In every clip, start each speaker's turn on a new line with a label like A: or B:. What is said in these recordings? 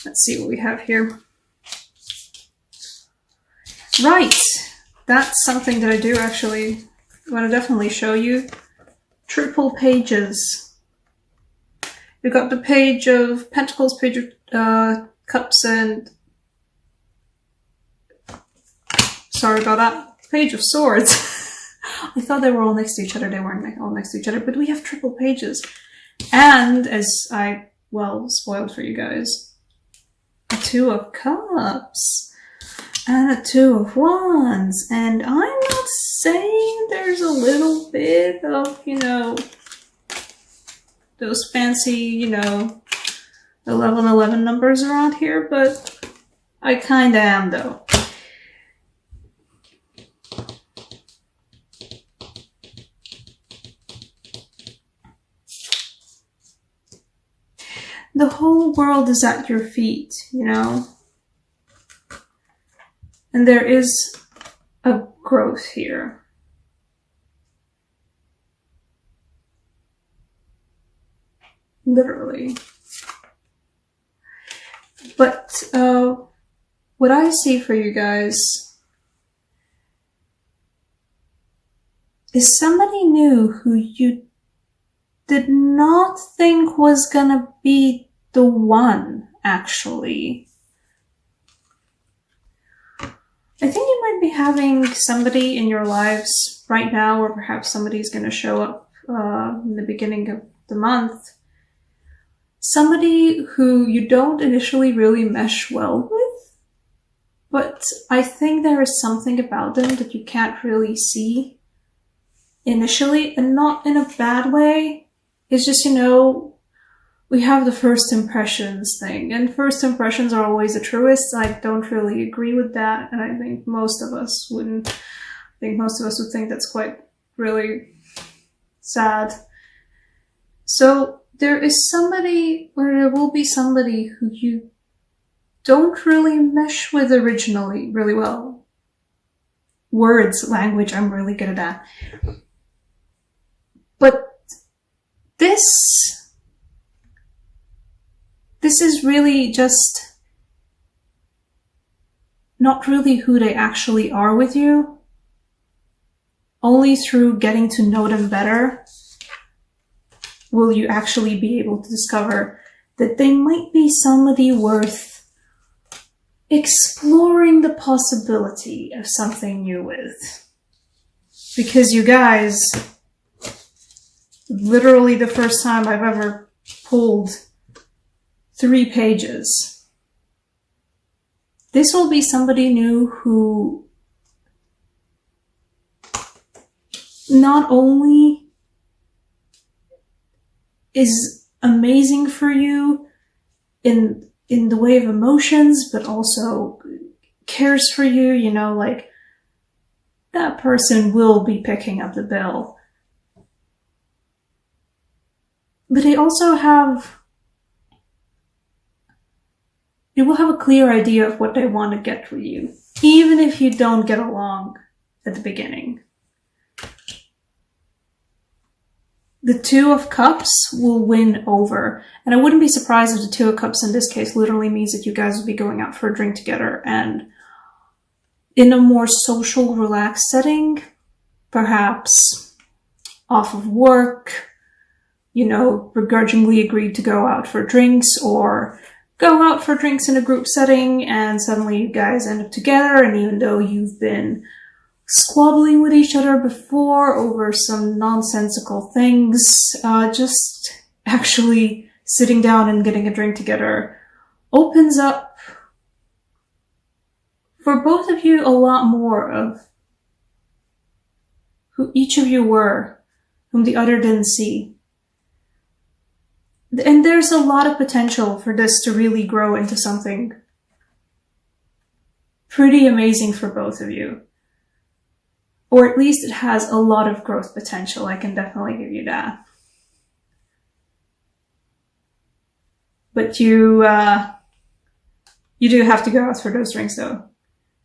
A: Let's see what we have here. Right, that's something that I do actually want to definitely show you. Triple pages. You've got the page of Pentacles, page of Cups, and sorry about that, page of Swords. I thought they were all next to each other. They weren't all next to each other, but we have triple pages. And as I, well, spoiled for you guys, a Two of Cups and a Two of Wands. And I'm not saying there's a little bit of, you know, those fancy, you know, 1111 numbers around here, but I kinda am though. The whole world is at your feet, you know? And there is a growth here. Literally. But what I see for you guys is somebody new who you did not think was gonna be the one, actually. I think you might be having somebody in your lives right now, or perhaps somebody's gonna show up in the beginning of the month. Somebody who you don't initially really mesh well with, but I think there is something about them that you can't really see initially, and not in a bad way. It's just, you know, we have the first impressions thing, and first impressions are always the truest. I don't really agree with that, and I think most of us wouldn't. I think most of us would think that's quite really sad. So there is somebody, or there will be somebody who you don't really mesh with originally really well. Words, language, I'm really good at that. But this is really just not really who they actually are with you. Only through getting to know them better will you actually be able to discover that they might be somebody worth exploring the possibility of something new with. Because you guys, literally the first time I've ever pulled 3 pages. This will be somebody new who not only is amazing for you in the way of emotions, but also cares for you, you know, like that person will be picking up the bill. But they also will have a clear idea of what they want to get for you, even if you don't get along at the beginning. The Two of Cups will win over. And I wouldn't be surprised if the Two of Cups in this case literally means that you guys will be going out for a drink together, and in a more social, relaxed setting, perhaps off of work, you know, begrudgingly agreed to go out for drinks, or go out for drinks in a group setting, and suddenly you guys end up together, and even though you've been squabbling with each other before over some nonsensical things, just actually sitting down and getting a drink together opens up for both of you a lot more of who each of you were, whom the other didn't see. And there's a lot of potential for this to really grow into something pretty amazing for both of you. Or at least it has a lot of growth potential, I can definitely give you that. But you do have to go out for those drinks though.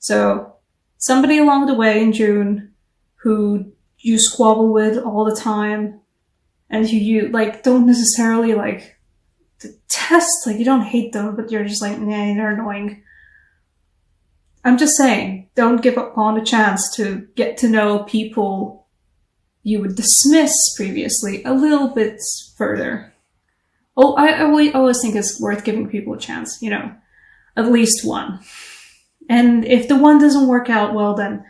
A: So somebody along the way in June who you squabble with all the time, and who you like don't necessarily like detest, like, you don't hate them, but you're just like, nah, they're annoying. I'm just saying, don't give up on the chance to get to know people you would dismiss previously a little bit further. Oh, I always think it's worth giving people a chance, you know, at least one. And if the one doesn't work out, well, then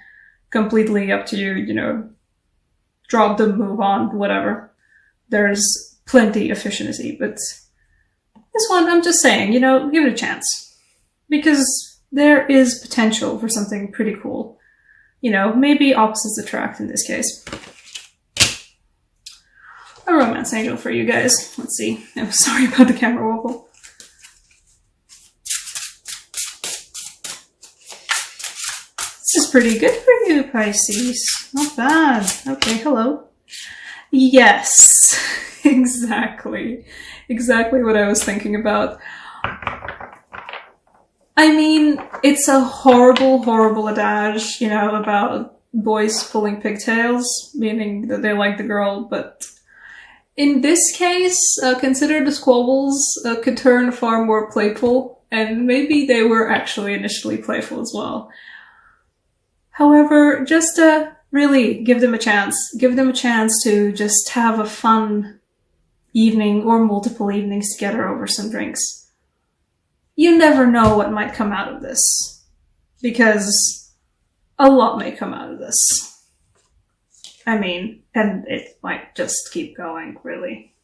A: completely up to you, you know, drop them, move on, whatever. There's plenty of efficiency, but this one, I'm just saying, you know, give it a chance. Because there is potential for something pretty cool. You know, maybe opposites attract in this case. A romance angel for you guys. Let's see. I'm sorry about the camera wobble. This is pretty good for you, Pisces. Not bad. Okay, hello. Yes, exactly. Exactly what I was thinking about. I mean, it's a horrible, horrible adage, you know, about boys pulling pigtails, meaning that they like the girl, but in this case, consider the squabbles could turn far more playful, and maybe they were actually initially playful as well. However, just really give them a chance. Give them a chance to just have a fun evening or multiple evenings together over some drinks. You never know what might come out of this, because a lot may come out of this. I mean, and it might just keep going, really.